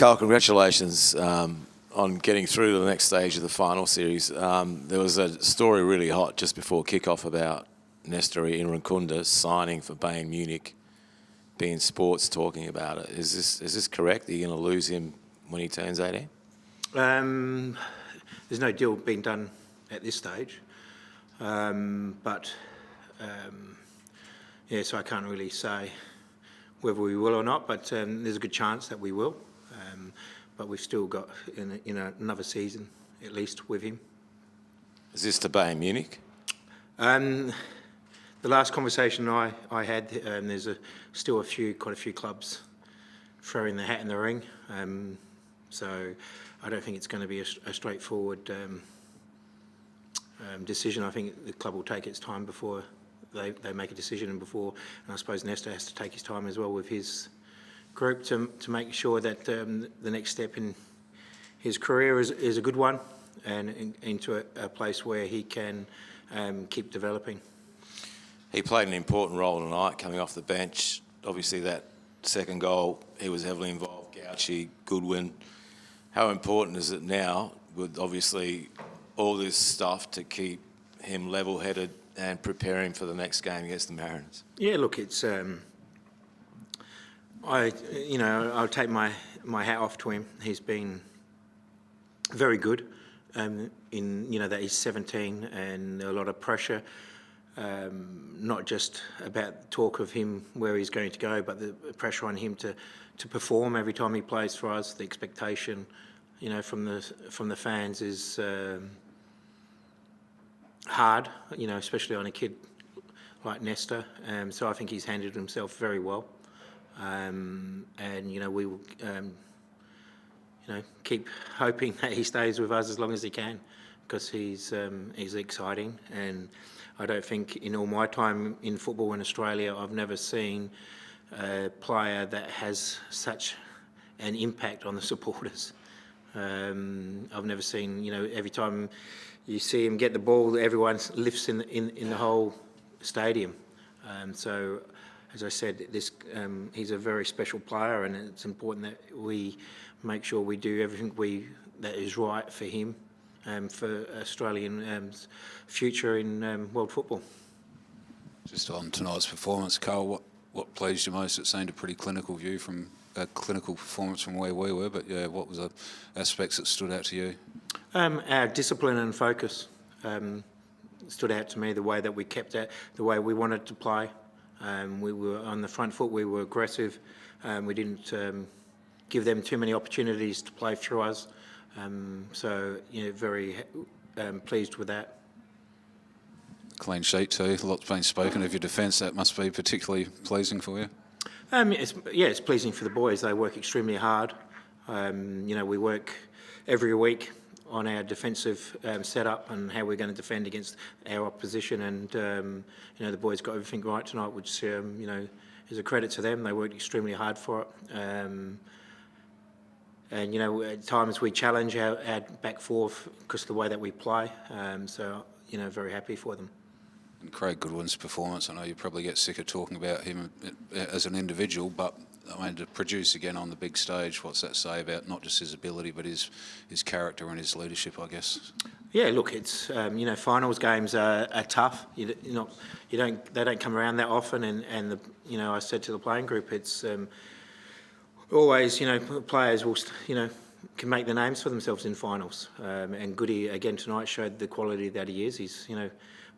Carl, congratulations on getting through to the next stage of the final series. There was a story really hot just before kickoff about Nestori in Rakunda signing for Bayern Munich. Being Sports talking about it. Is this correct? Are you going to lose him when he turns 18? There's no deal being done at this stage, yeah, so I can't really say whether we will or not, but there's a good chance that we will. But we've still got another season at least with him. Is this to Bayern Munich? The last conversation I had, there's still quite a few clubs throwing their hat in the ring. So I don't think it's going to be a straightforward decision. I think the club will take its time before they make a decision, and I suppose Nestor has to take his time as well with his group to make sure that the next step in his career is a good one and into a place where he can keep developing. He played an important role tonight, coming off the bench. Obviously, that second goal, he was heavily involved. Gauchi, Goodwin. How important is it now, with obviously all this stuff, to keep him level-headed and preparing for the next game against the Mariners? Yeah, look, it's I'll take my hat off to him. He's been very good. That he's 17 and a lot of pressure. Not just about talk of him where he's going to go, but the pressure on him to perform every time he plays for us. The expectation, from the fans is hard. Especially on a kid like Nestor. So I think he's handled himself very well, and we will keep hoping that he stays with us as long as he can, because he's exciting. And I don't think in all my time in football in Australia I've never seen a player that has such an impact on the supporters. I've never seen, every time you see him get the ball, everyone lifts in the whole stadium. So, as I said, he's a very special player, and it's important that we make sure we do everything that is right for him. For Australian future in world football. Just on tonight's performance, Carl, what pleased you most? It seemed a pretty clinical clinical performance from where we were, but yeah, what was the aspects that stood out to you? Our discipline and focus stood out to me. The way that we kept it, the way we wanted to play. We were on the front foot. We were aggressive. We didn't give them too many opportunities to play through us. So, very pleased with that. Clean sheet too. A lot's been spoken of your defence. That must be particularly pleasing for you. It's pleasing for the boys. They work extremely hard. We work every week on our defensive setup and how we're going to defend against our opposition. And the boys got everything right tonight, which is a credit to them. They worked extremely hard for it. And, at times we challenge our back four because of the way that we play. So, very happy for them. And Craig Goodwin's performance, I know you probably get sick of talking about him as an individual, but to produce again on the big stage, what's that say about not just his ability, but his character and his leadership, I guess? Yeah, look, it's, finals games are tough. They don't come around that often. And I said to the playing group, it's... always, players will, can make the names for themselves in finals. And Goody, again, tonight showed the quality that he is. He's,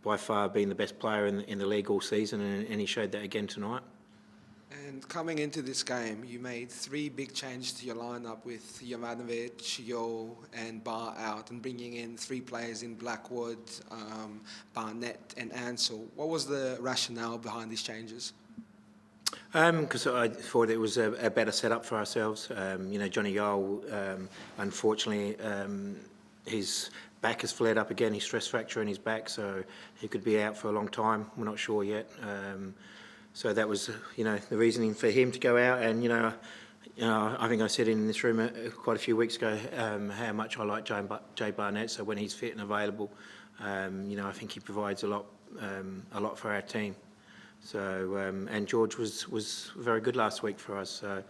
by far been the best player in the league all season, and he showed that again tonight. And coming into this game, you made 3 big changes to your lineup with Jovanovic, Yo and Barr out, and bringing in 3 players in Blackwood, Barnett and Ansell. What was the rationale behind these changes? Because I thought it was a better setup for ourselves. Johnny Yole, unfortunately, his back has flared up again. His stress fracture in his back, so he could be out for a long time. We're not sure yet. So that was, the reasoning for him to go out. And I think I said in this room quite a few weeks ago how much I like Jay Barnett. So when he's fit and available, I think he provides a lot for our team. So and George was very good last week for us. So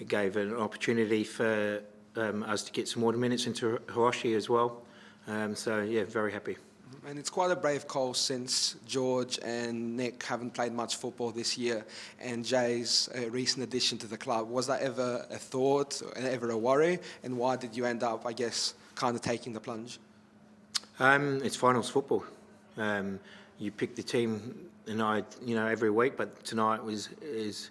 it gave an opportunity for us to get some more minutes into Hiroshi as well. So yeah, very happy. And it's quite a brave call since George and Nick haven't played much football this year, and Jay's a recent addition to the club. Was that ever a thought, or ever a worry? And why did you end up, I guess, kind of taking the plunge? It's finals football. You pick the team, every week, but tonight is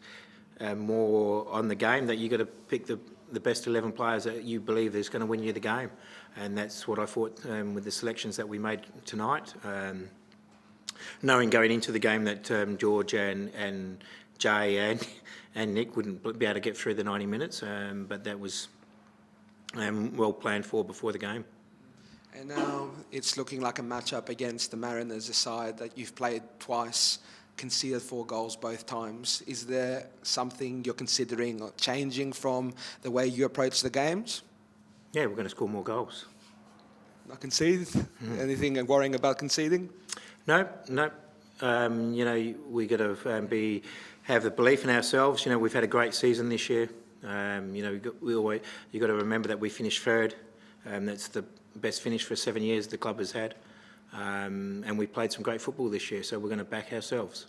more on the game that you got to pick the best 11 players that you believe is going to win you the game. And that's what I thought with the selections that we made tonight. Knowing going into the game that George and Jay and Nick wouldn't be able to get through the 90 minutes, but that was well planned for before the game. And now it's looking like a matchup against the Mariners, a side that you've played twice, conceded 4 goals both times. Is there something you're considering or changing from the way you approach the games? Yeah, we're going to score more goals. Not concede? Anything worrying about conceding? No. We got to have the belief in ourselves. We've had a great season this year. You got to remember that we finished third. That's the best finish for 7 years the club has had. And we played some great football this year, so we're going to back ourselves.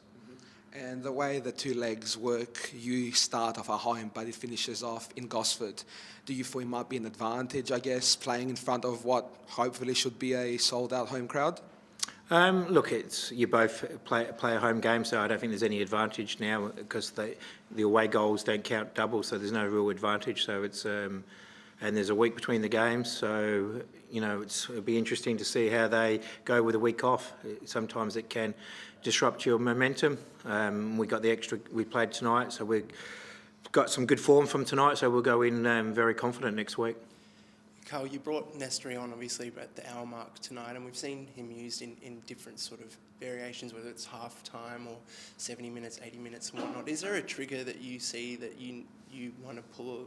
And the way the 2 legs work, you start off at home, but it finishes off in Gosford. Do you feel it might be an advantage, I guess, playing in front of what hopefully should be a sold-out home crowd? Look, you both play a home game, so I don't think there's any advantage now because the away goals don't count double, so there's no real advantage. So it's and there's a week between the games, so it'll be interesting to see how they go with a week off. Sometimes it can disrupt your momentum. We played tonight, so we've got some good form from tonight, so we'll go in very confident next week. Carl, you brought Nestori on, obviously, at the hour mark tonight, and we've seen him used in different sort of variations, whether it's half-time or 70 minutes, 80 minutes and whatnot. Is there a trigger that you see that you want to pull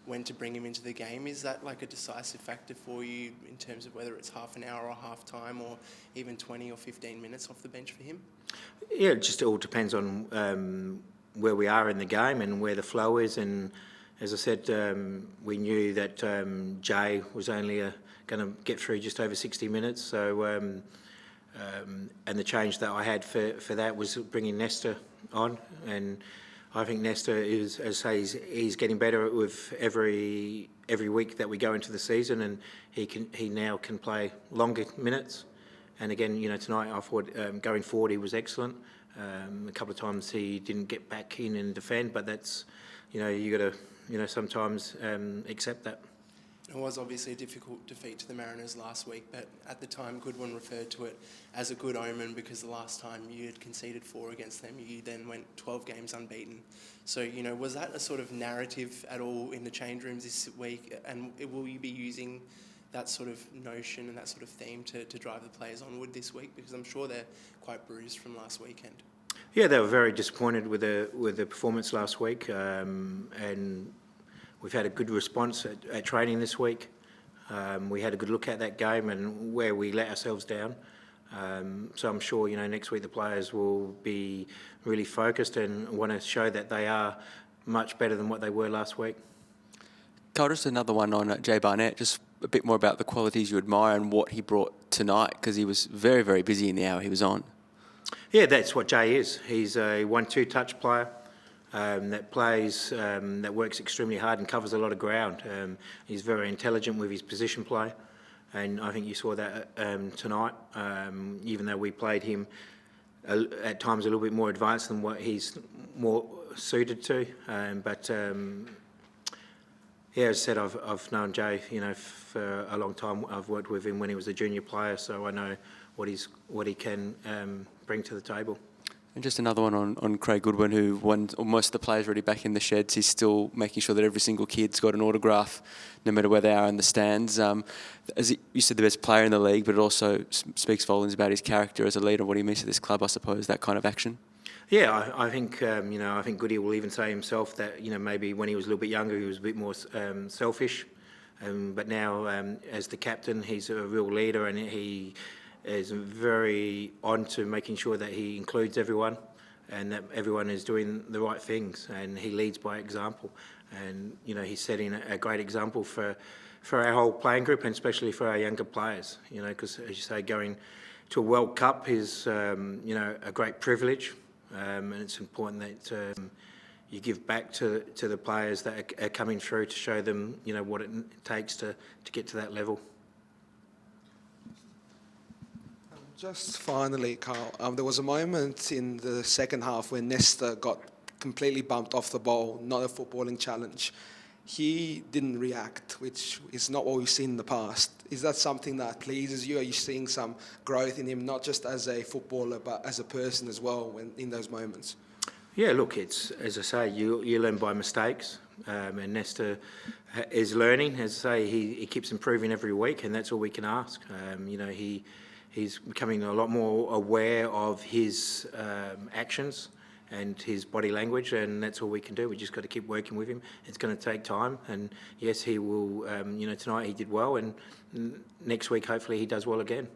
when to bring him into the game? Is that like a decisive factor for you in terms of whether it's half an hour or half-time or even 20 or 15 minutes off the bench for him? Yeah, it just all depends on where we are in the game and where the flow is. And as I said, we knew that Jay was only going to get through just over 60 minutes. So, and the change that I had for that was bringing Nestor on. And I think Nestor is, as I say, he's getting better with every week that we go into the season, and he now can play longer minutes. And again, tonight I thought going forward he was excellent. A couple of times he didn't get back in and defend, but that's you got to sometimes accept that. It was obviously a difficult defeat to the Mariners last week, but at the time Goodwin referred to it as a good omen because the last time you had conceded 4 against them, you then went 12 games unbeaten. So, was that a sort of narrative at all in the change rooms this week? And will you be using that sort of notion and that sort of theme to drive the players onward this week? Because I'm sure they're quite bruised from last weekend. Yeah, they were very disappointed with the performance last week, and we've had a good response at training this week. We had a good look at that game and where we let ourselves down. So I'm sure next week the players will be really focused and want to show that they are much better than what they were last week. Carl, just another one on Jay Barnett, just a bit more about the qualities you admire and what he brought tonight, because he was very, very busy in the hour he was on. Yeah, that's what Jay is. He's a 1-2 touch player that plays, that works extremely hard and covers a lot of ground. He's very intelligent with his position play, and I think you saw that tonight, even though we played him at times a little bit more advanced than what he's more suited to. Yeah, as I said, I've known Jay, for a long time. I've worked with him when he was a junior player, so I know what he can bring to the table. And just another one on Craig Goodwin, who when most of the players are already back in the sheds, he's still making sure that every single kid's got an autograph, no matter where they are in the stands. You said, the best player in the league, but it also speaks volumes about his character as a leader, what he means to this club, I suppose, that kind of action. Yeah, I think I think Goody will even say himself that maybe when he was a little bit younger he was a bit more selfish, but now as the captain he's a real leader, and he is very on to making sure that he includes everyone and that everyone is doing the right things, and he leads by example. And, you know, he's setting a great example for our whole playing group, and especially for our younger players, you know, because, as you say, going to a World Cup is, you know, a great privilege, and it's important that you give back to the players that are coming through to show them, you know, what it takes to get to that level. Just finally, Carl, there was a moment in the second half when Nestor got completely bumped off the ball, not a footballing challenge. He didn't react, which is not what we've seen in the past. Is that something that pleases you? Are you seeing some growth in him, not just as a footballer, but as a person as well in those moments? Yeah, look, it's, as I say, you learn by mistakes, and Nestor is learning. As I say, he keeps improving every week, and that's all we can ask. You know, he's becoming a lot more aware of his actions and his body language, and that's all we can do. We just got to keep working with him. It's going to take time, and yes, he will. You know, tonight he did well, and next week hopefully he does well again.